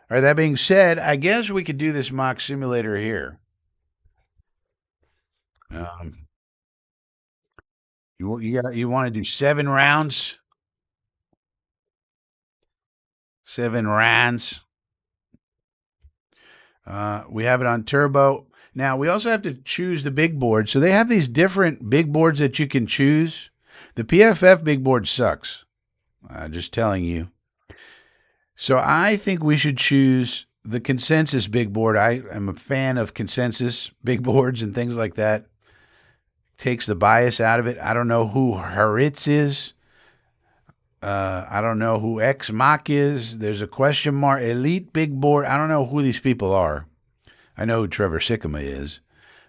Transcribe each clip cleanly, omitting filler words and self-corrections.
All right, that being said, I guess we could do this mock simulator here. Um, you want to do 7 rounds? 7 rounds. We have it on turbo. Now we also have to choose the big board. So they have these different big boards that you can choose. The PFF big board sucks. Just telling you. So I think we should choose the consensus big board. I am a fan of consensus big boards and things like that. Takes the bias out of it. I don't know who Hurwitz is. I don't know who X Mach is. There's a question mark. Elite big board. I don't know who these people are. I know who Trevor Sikkema is.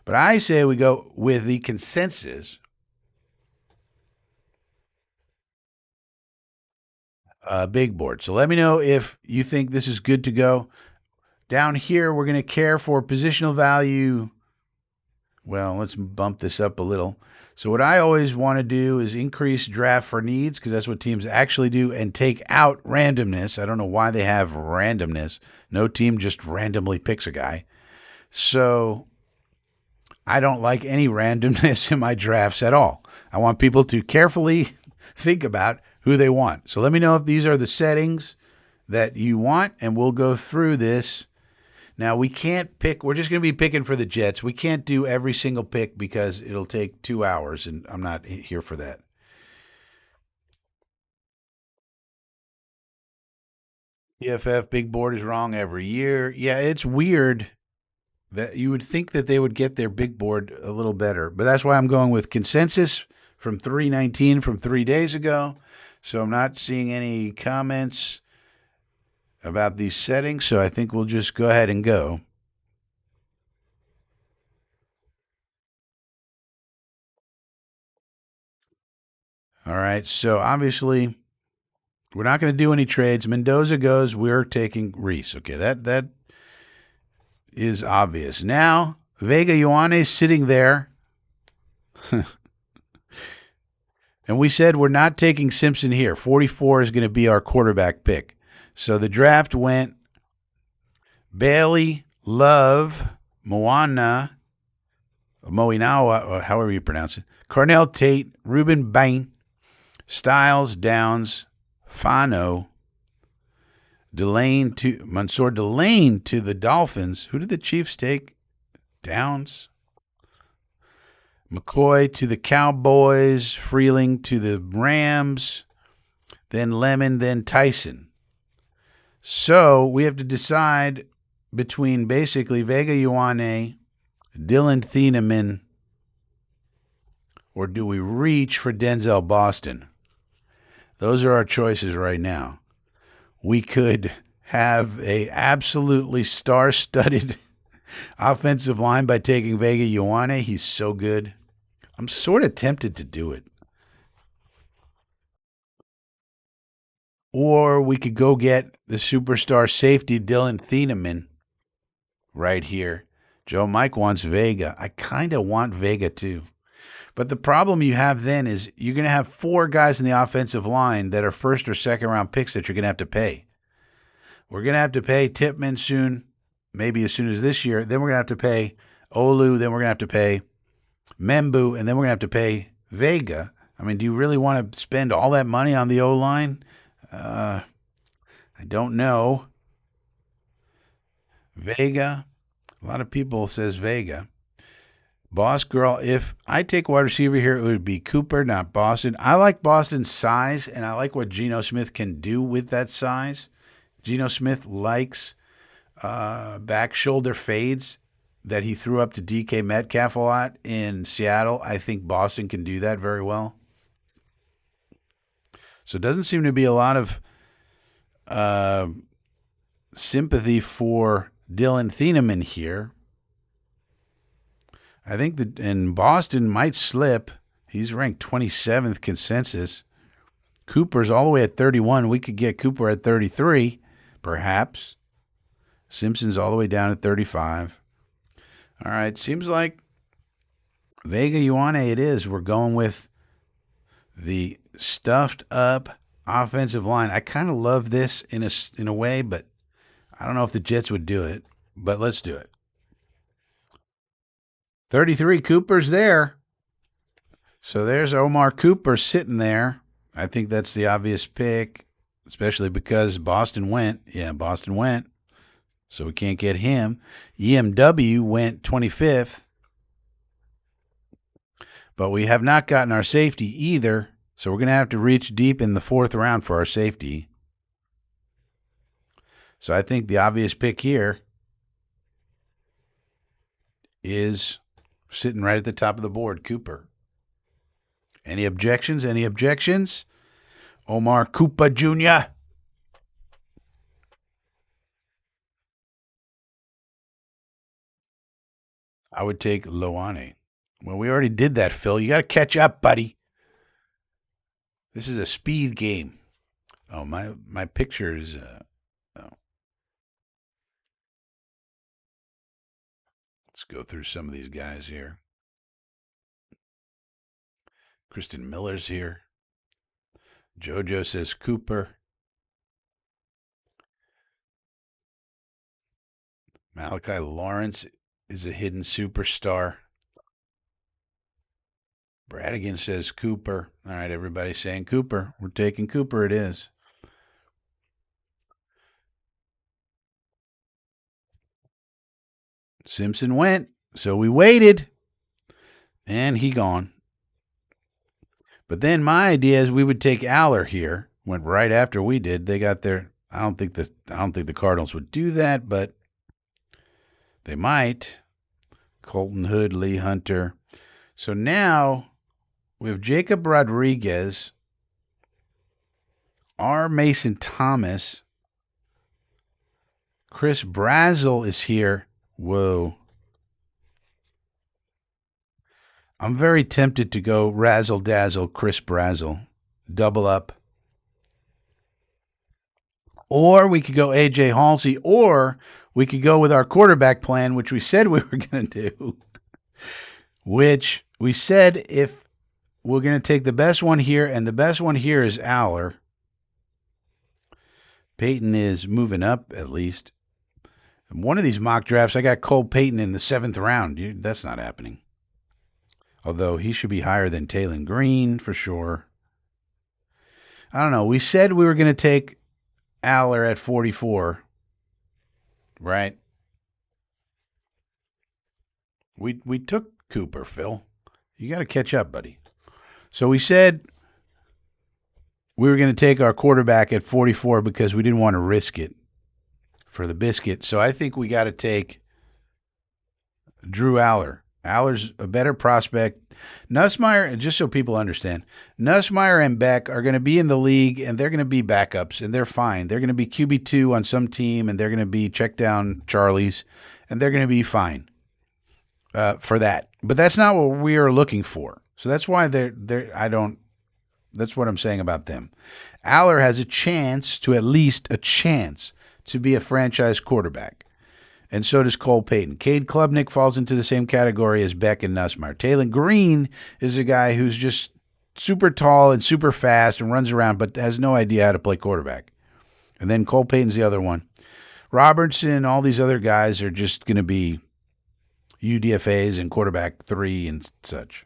But I say we go with the consensus big board. So let me know if you think this is good to go. Down here, we're going to care for positional value. Well, let's bump this up a little. So what I always want to do is increase draft for needs because that's what teams actually do and take out randomness. I don't know why they have randomness. No team just randomly picks a guy. So I don't like any randomness in my drafts at all. I want people to carefully think about who they want. So let me know if these are the settings that you want, and we'll go through this. Now, we can't pick, we're just going to be picking for the Jets. We can't do every single pick because it'll take 2 hours, and I'm not here for that. EFF big board is wrong every year. Yeah, it's weird that you would think that they would get their big board a little better, but that's why I'm going with consensus from 319 from 3 days ago. So I'm not seeing any comments about these settings, so I think we'll just go ahead and go. All right, so obviously we're not going to do any trades. Mendoza goes. We're taking Reese. Okay, that is obvious. Now Vega Ioane is sitting there, and we said we're not taking Simpson here. 44 is going to be our quarterback pick. So the draft went Bailey, Love, Moana, Moinawa, or however you pronounce it, Cornell Tate, Ruben Bain, Styles, Downs, Fano, Mansour Delane to the Dolphins. Who did the Chiefs take? Downs. McCoy to the Cowboys. Freeling to the Rams. Then Lemon, then Tyson. So we have to decide between basically Vega Ioane, Dylan Thieneman, or do we reach for Denzel Boston? Those are our choices right now. We could have a absolutely star-studded offensive line by taking Vega Ioane. He's so good. I'm sort of tempted to do it. Or we could go get the superstar safety Dylan Thieneman right here. Joe Mike wants Vega. I kind of want Vega too. But the problem you have then is you're going to have 4 guys in the offensive line that are first or second round picks that you're going to have to pay. We're going to have to pay Tippmann soon, maybe as soon as this year. Then we're going to have to pay Olu. Then we're going to have to pay Membu. And then we're going to have to pay Vega. I mean, do you really want to spend all that money on the O-line? I don't know. Vega. A lot of people says Vega. Boss girl, if I take wide receiver here, it would be Cooper, not Boston. I like Boston's size, and I like what Geno Smith can do with that size. Geno Smith likes back shoulder fades that he threw up to DK Metcalf a lot in Seattle. I think Boston can do that very well. So it doesn't seem to be a lot of sympathy for Dylan Thieneman here. I think that in Boston might slip. He's ranked 27th consensus. Cooper's all the way at 31. We could get Cooper at 33, perhaps. Simpson's all the way down at 35. All right, seems like Vega Ioane it is. We're going with the stuffed up offensive line. I kind of love this in a way, but I don't know if the Jets would do it, but let's do it. 33, Cooper's there. So there's Omar Cooper sitting there. I think that's the obvious pick, especially because Boston went. Yeah, Boston went. So we can't get him. EMW went 25th. But we have not gotten our safety either. So we're going to have to reach deep in the fourth round for our safety. So I think the obvious pick here is sitting right at the top of the board, Cooper. Any objections? Any objections? Omar Cooper Jr. I would take Loane. Well, we already did that, Phil. You got to catch up, buddy. This is a speed game. Oh, my picture is. Oh. Let's go through some of these guys here. Kristen Miller's here. JoJo says Cooper. Malachi Lawrence is a hidden superstar. Bradigan says Cooper. All right, everybody's saying Cooper. We're taking Cooper. It is. Simpson went, so we waited, and he gone. But then my idea is we would take Aller here. Went right after we did. They got their. I don't think the Cardinals would do that, but they might. Colton Hood, Lee Hunter. So now we have Jacob Rodriguez, R. Mason Thomas, Chris Brazel is here. Whoa. I'm very tempted to go razzle dazzle Chris Brazel. Double up. Or we could go AJ Halsey, or we could go with our quarterback plan, which we said we were going to do. Which we said if we're going to take the best one here, and the best one here is Aller. Peyton is moving up, at least. In one of these mock drafts, I got Cole Peyton in the 7th round. That's not happening. Although he should be higher than Taylon Green for sure. I don't know. We said we were going to take Aller at 44, right? We took Cooper, Phil. You got to catch up, buddy. So we said we were going to take our quarterback at 44 because we didn't want to risk it for the biscuit. So I think we got to take Drew Aller. Aller's a better prospect. Nussmeier, just so people understand, Nussmeier and Beck are going to be in the league, and they're going to be backups, and they're fine. They're going to be QB2 on some team, and they're going to be check down Charlies, and they're going to be fine for that. But that's not what we are looking for. So that's why that's what I'm saying about them. Aller has a chance to be a franchise quarterback. And so does Cole Peyton. Cade Klubnik falls into the same category as Beck and Nussmeier. Taylon Green is a guy who's just super tall and super fast and runs around but has no idea how to play quarterback. And then Cole Peyton's the other one. Robertson, all these other guys are just going to be UDFAs and quarterback 3 and such.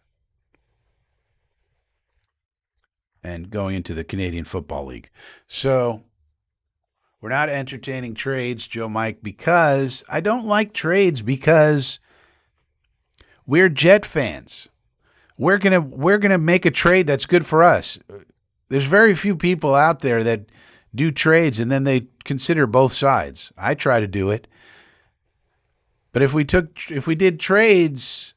And going into the Canadian Football League. So we're not entertaining trades, Joe Mike, because I don't like trades because we're Jet fans. We're gonna make a trade that's good for us. There's very few people out there that do trades and then they consider both sides. I try to do it. But if we did trades,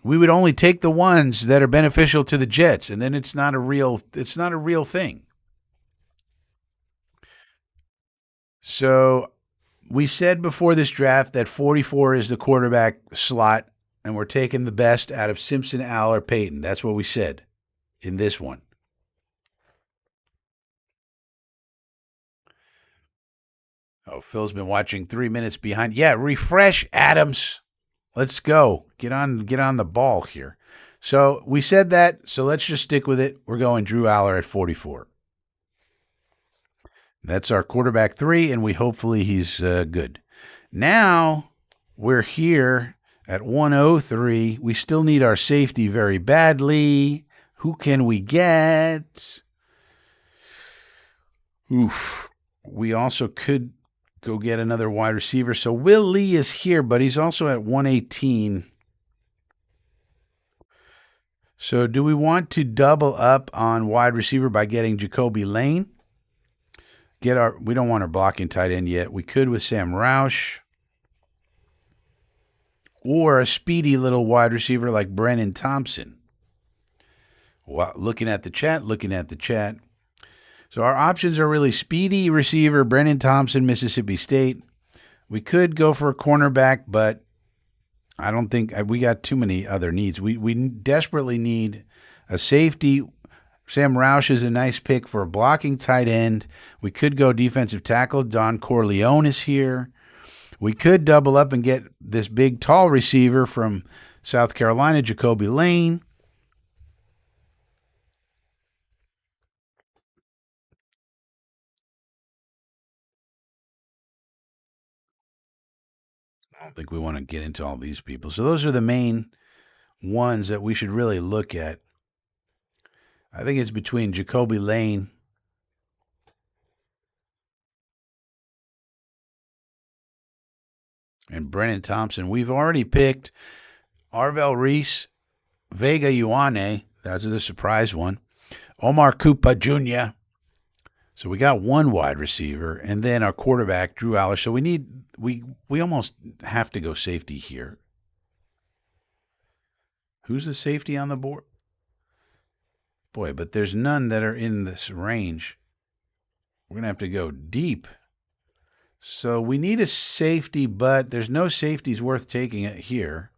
we would only take the ones that are beneficial to the Jets, and then it's not a real thing. So we said before this draft that 44 is the quarterback slot, and we're taking the best out of Simpson, Aller, Peyton. That's what we said in this one. Oh, Phil's been watching 3 minutes behind. Yeah, refresh, Adams. Let's go. Get on the ball here. So we said that, so let's just stick with it. We're going Drew Aller at 44. That's our quarterback 3, and hopefully he's good. Now we're here at 103. We still need our safety very badly. Who can we get? Oof. We also could go get another wide receiver. So Will Lee is here, but he's also at 118. So do we want to double up on wide receiver by getting Jacoby Lane? We don't want our blocking tight end yet. We could with Sam Roush. Or a speedy little wide receiver like Brennan Thompson. Well, looking at the chat. So our options are really speedy receiver, Brennan Thompson, Mississippi State. We could go for a cornerback, but I don't think we got too many other needs. We desperately need a safety. Sam Roush is a nice pick for a blocking tight end. We could go defensive tackle. Don Corleone is here. We could double up and get this big, tall receiver from South Carolina, Jacoby Lane. I don't think we want to get into all these people. So those are the main ones that we should really look at. I think it's between Jacoby Lane and Brennan Thompson. We've already picked Arvel Reese, Vega Ioane. That's the surprise one. Omar Koopa Jr. So we got one wide receiver, and then our quarterback, Drew Aller. So we almost have to go safety here. Who's the safety on the board? Boy, but there's none that are in this range. We're going to have to go deep. So we need a safety, but there's no safeties worth taking it here.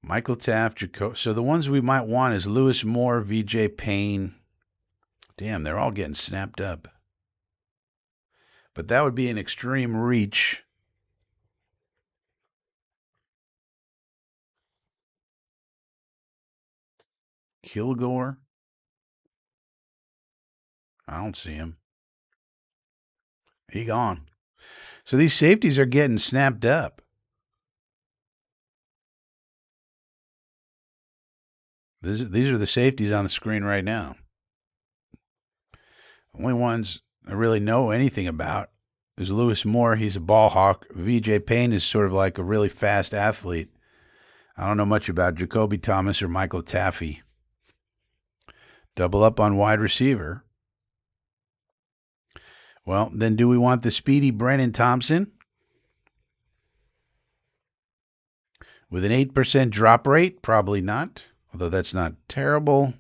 Michael Taft, Jaco. So the ones we might want is Lewis Moore, VJ Payne. Damn, they're all getting snapped up. But that would be an extreme reach. Kilgore. I don't see him. He gone. So these safeties are getting snapped up. These are the safeties on the screen right now. The only ones I really know anything about is Lewis Moore. He's a ball hawk. VJ Payne is sort of like a really fast athlete. I don't know much about Jacoby Thomas or Michael Taffy. Double up on wide receiver. Well, then do we want the speedy Brennan Thompson with an 8% drop rate? Probably not, although that's not terrible.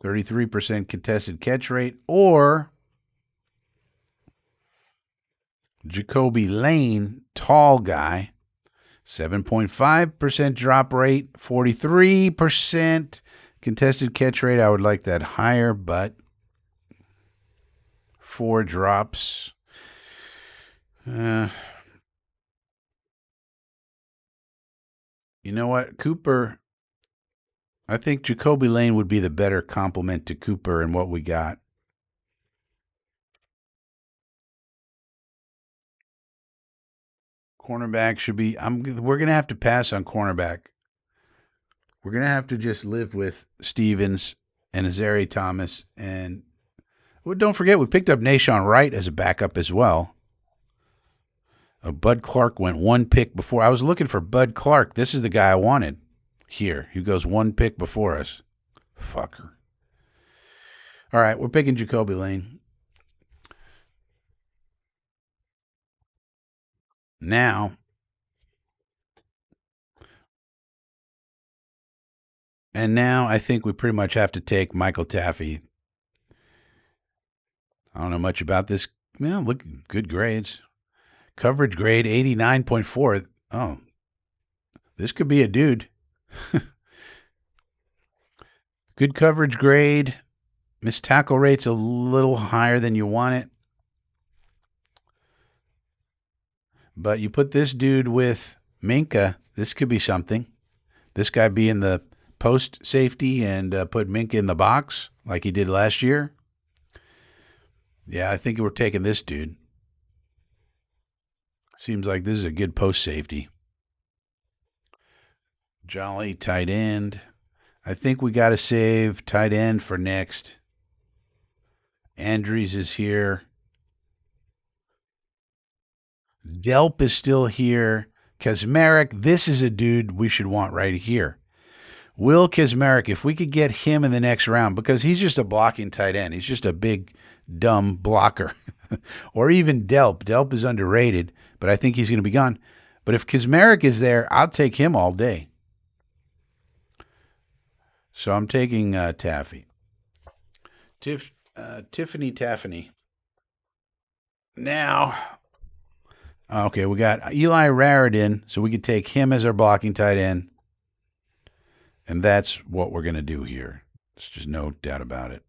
33% contested catch rate, or Jacoby Lane, tall guy, 7.5% drop rate, 43% contested catch rate. I would like that higher, but 4 drops. You know what? Cooper, I think Jacoby Lane would be the better complement to Cooper in what we got. Cornerback should be. We're gonna have to pass on cornerback. We're gonna have to just live with Stevens and Azari Thomas, and well, don't forget we picked up Nashawn Wright as a backup as well. Bud Clark went 1 pick before. I was looking for Bud Clark. This is the guy I wanted. Here, he goes 1 pick before us. Fucker. All right, we're picking Jacoby Lane. Now I think we pretty much have to take Michael Taffy. I don't know much about this. Well, look, good grades. Coverage grade 89.4. Oh, this could be a dude. Good coverage grade. Missed tackle rate's a little higher than you want it. But you put this dude with Minka, this could be something. This guy being the post safety and put Minka in the box like he did last year, yeah, I think we're taking this dude. Seems like this is a good post safety. Jolly tight end. I think we got to save tight end for next. Andrews is here. Delp is still here. Kazmarek, this is a dude we should want right here. Will Kazmarek, if we could get him in the next round, because he's just a blocking tight end. He's just a big, dumb blocker. Or even Delp. Delp is underrated, but I think he's going to be gone. But if Kazmarek is there, I'll take him all day. So I'm taking Taffy. Tiffany Taffany. Now, okay, we got Eli Raridan, so we could take him as our blocking tight end. And that's what we're going to do here. There's just no doubt about it.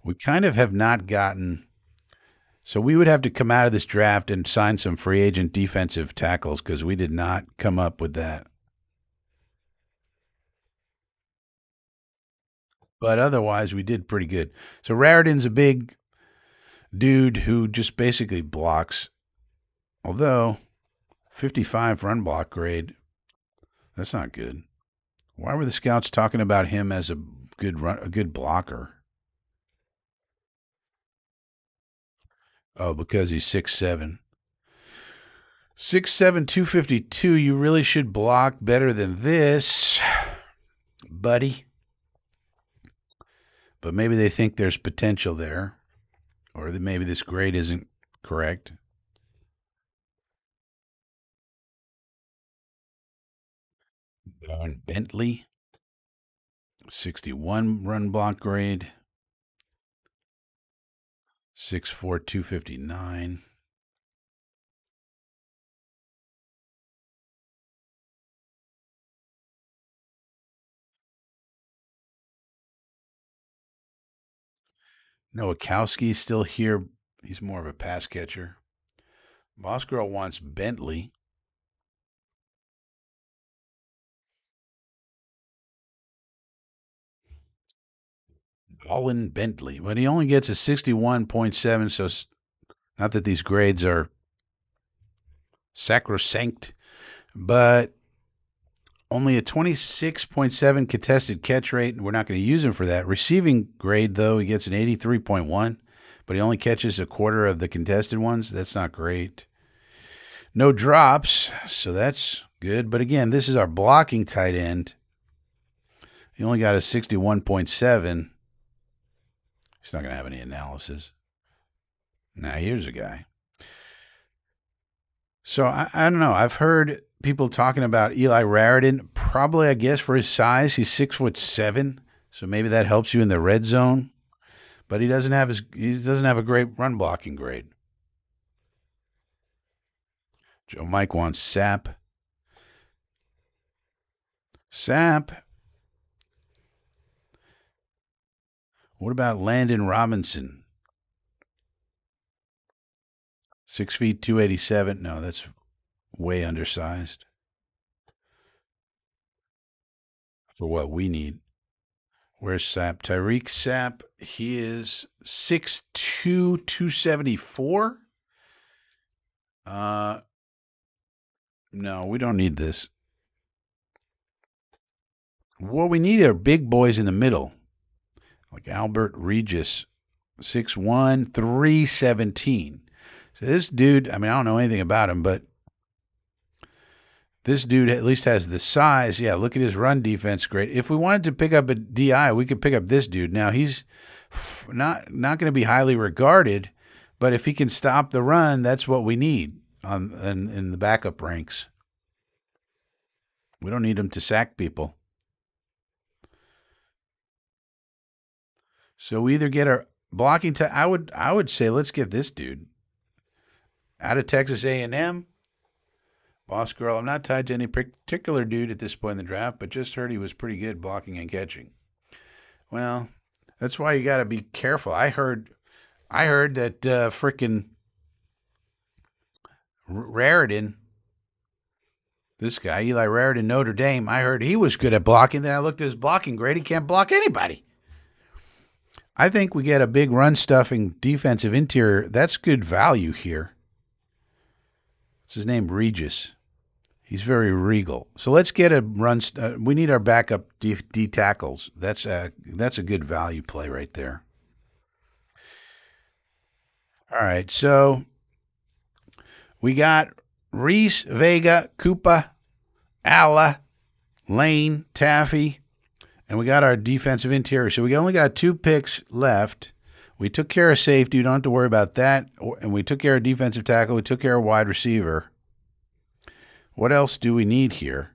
We kind of have not gotten. So we would have to come out of this draft and sign some free agent defensive tackles because we did not come up with that. But otherwise, we did pretty good. So Raridan's a big dude who just basically blocks. Although 55 run block grade, that's not good. Why were the scouts talking about him as a good blocker? Oh, because he's 6'7". 6'7", 252. You really should block better than this, buddy. But maybe they think there's potential there, or that maybe this grade isn't correct. Darn Bentley, 61 run block grade, 6'4", 259. Nowakowski's still here. He's more of a pass catcher. Boss Girl wants Bentley. Colin Bentley, but he only gets a 61.7, so not that these grades are sacrosanct, but only a 26.7 contested catch rate, and we're not going to use him for that. Receiving grade, though, he gets an 83.1, but he only catches a quarter of the contested ones. That's not great. No drops, so that's good. But again, this is our blocking tight end. He only got a 61.7. He's not going to have any analysis. Now, here's a guy. So I don't know. I've heard people talking about Eli Raridan. Probably, I guess, for his size, he's 6'7", so maybe that helps you in the red zone. But he doesn't have a great run blocking grade. Joe Mike wants Sap. Sap. What about Landon Robinson? 6 feet, 287. No, that's way undersized for what we need. Where's Sap? Tyreek Sap. He is 6'2", 274. No, we don't need this. What we need are big boys in the middle, like Albert Regis, 6'1", 317. So this dude, I mean, I don't know anything about him, but this dude at least has the size. Yeah, look at his run defense. Great. If we wanted to pick up a DI, we could pick up this dude. Now, he's not going to be highly regarded, but if he can stop the run, that's what we need in the backup ranks. We don't need him to sack people. So we either get our blocking to I would say let's get this dude out of Texas A&M. Boss Girl, I'm not tied to any particular dude at this point in the draft, but just heard he was pretty good blocking and catching. Well, that's why you got to be careful. I heard that frickin' Raridan This guy, Eli Raritan, Notre Dame, I heard he was good at blocking. Then I looked at his blocking grade. He can't block anybody. I think we get a big run stuffing defensive interior. That's good value here. What's his name? Regis. He's very regal. So let's get a run. We need our backup D tackles. That's a good value play right there. All right. So we got Reese, Vega, Koopa, Alla, Lane, Taffy, and we got our defensive interior. So we only got 2 picks left. We took care of safety. You don't have to worry about that. And we took care of defensive tackle. We took care of wide receiver. What else do we need here?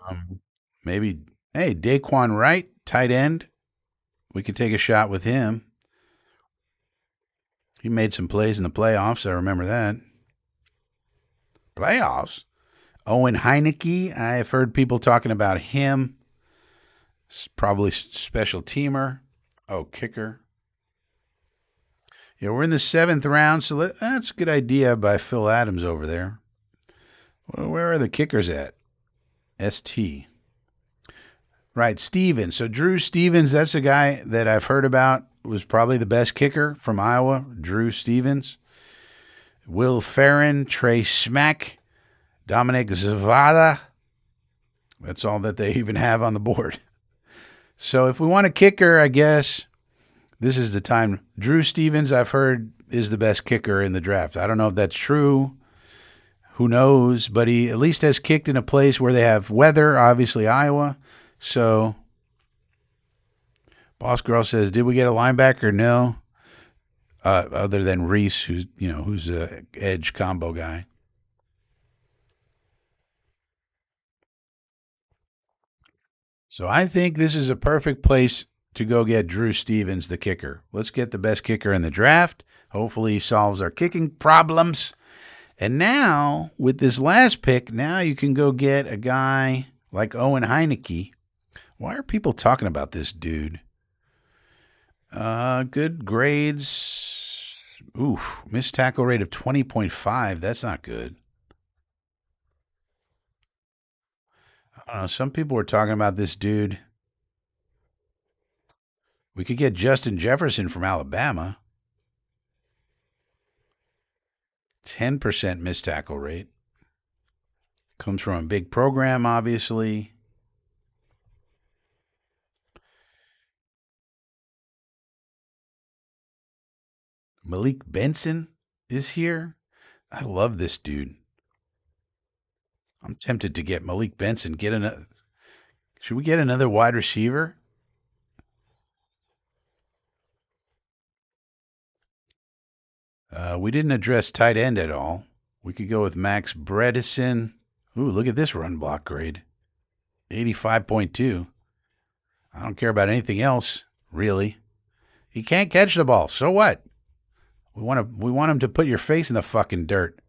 Um, maybe, hey, Daquan Wright, tight end. We could take a shot with him. He made some plays in the playoffs. I remember that. Playoffs? Owen Heineke. I've heard people talking about him. Probably special teamer. Oh, kicker. Yeah, we're in the 7th round, so that's a good idea by Phil Adams over there. Where are the kickers at? ST. Right, Stevens. So Drew Stevens, that's a guy that I've heard about. Was probably the best kicker from Iowa, Drew Stevens. Will Farron, Trey Smack, Dominic Zavada. That's all that they even have on the board. So if we want a kicker, I guess this is the time. Drew Stevens, I've heard, is the best kicker in the draft. I don't know if that's true. Who knows? But he at least has kicked in a place where they have weather, obviously Iowa. So Boss Girl says, did we get a linebacker? No. Other than Reese, who's a edge combo guy. So I think this is a perfect place to go get Drew Stevens, the kicker. Let's get the best kicker in the draft. Hopefully he solves our kicking problems. And now, with this last pick, now you can go get a guy like Owen Heineke. Why are people talking about this dude? Good grades. Oof, missed tackle rate of 20.5. That's not good. I don't know. Some people were talking about this dude. We could get Justin Jefferson from Alabama. 10% missed tackle rate. Comes from a big program, obviously. Malik Benson is here. I love this dude. I'm tempted to get Malik Benson. Should we get another wide receiver? We didn't address tight end at all. We could go with Max Bredesen. Ooh, look at this run block grade. 85.2. I don't care about anything else, really. He can't catch the ball. So what? We want him to put your face in the fucking dirt.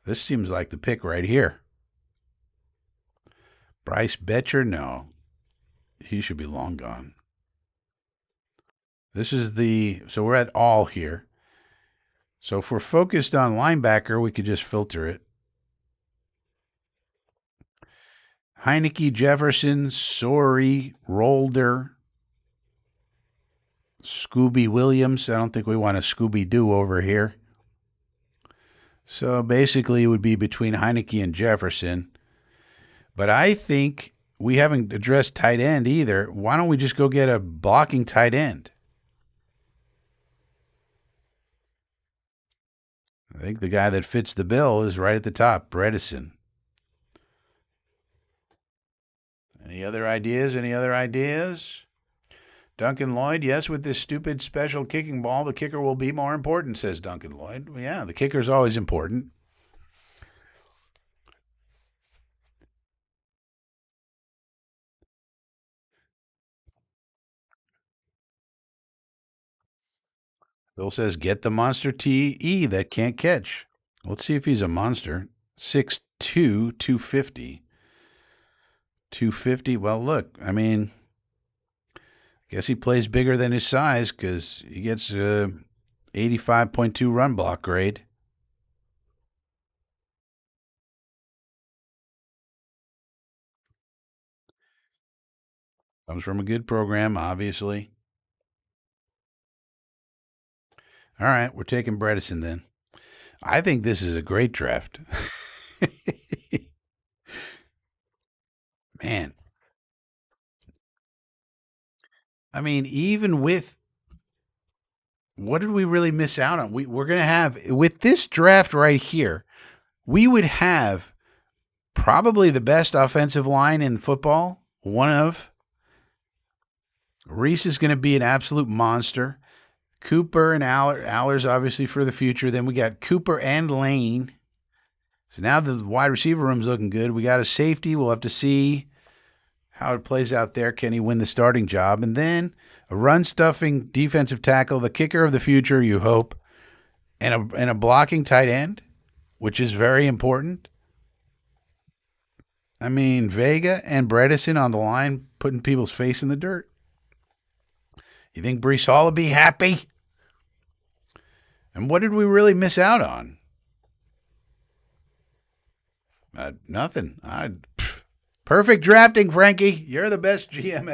This seems like the pick right here. Bryce Betcher? No. He should be long gone. So we're at all here. So if we're focused on linebacker, we could just filter it. Heineke, Jefferson, Sorey, Rolder, Scooby Williams. I don't think we want a Scooby-Doo over here. So basically it would be between Heineke and Jefferson. But I think we haven't addressed tight end either. Why don't we just go get a blocking tight end? I think the guy that fits the bill is right at the top, Bredesen. Any other ideas? Any other ideas? Duncan Lloyd, yes, with this stupid special kicking ball, the kicker will be more important, says Duncan Lloyd. Well, yeah, the kicker is always important. Bill says, get the monster TE that can't catch. Let's see if he's a monster. 6'2", 250. 250. Well, look, I mean, I Guess he plays bigger than his size because he gets 85.2 run block grade. Comes from a good program, obviously. All right, we're taking Bredesen then. I think this is a great draft. Man, I mean, even with what did we really miss out on? We're going to have, with this draft right here, we would have probably the best offensive line in football. One of Reese is going to be an absolute monster. Cooper and Allers obviously for the future. Then we got Cooper and Lane. So now the wide receiver room's looking good. We got a safety. We'll have to see how it plays out there. Can he win the starting job? And then a run stuffing defensive tackle, the kicker of the future, you hope, and a blocking tight end, which is very important. I mean, Vega and Bredesen on the line, putting people's face in the dirt. You think Brees Hall will be happy? And what did we really miss out on? Nothing. Perfect drafting, Frankie. You're the best GM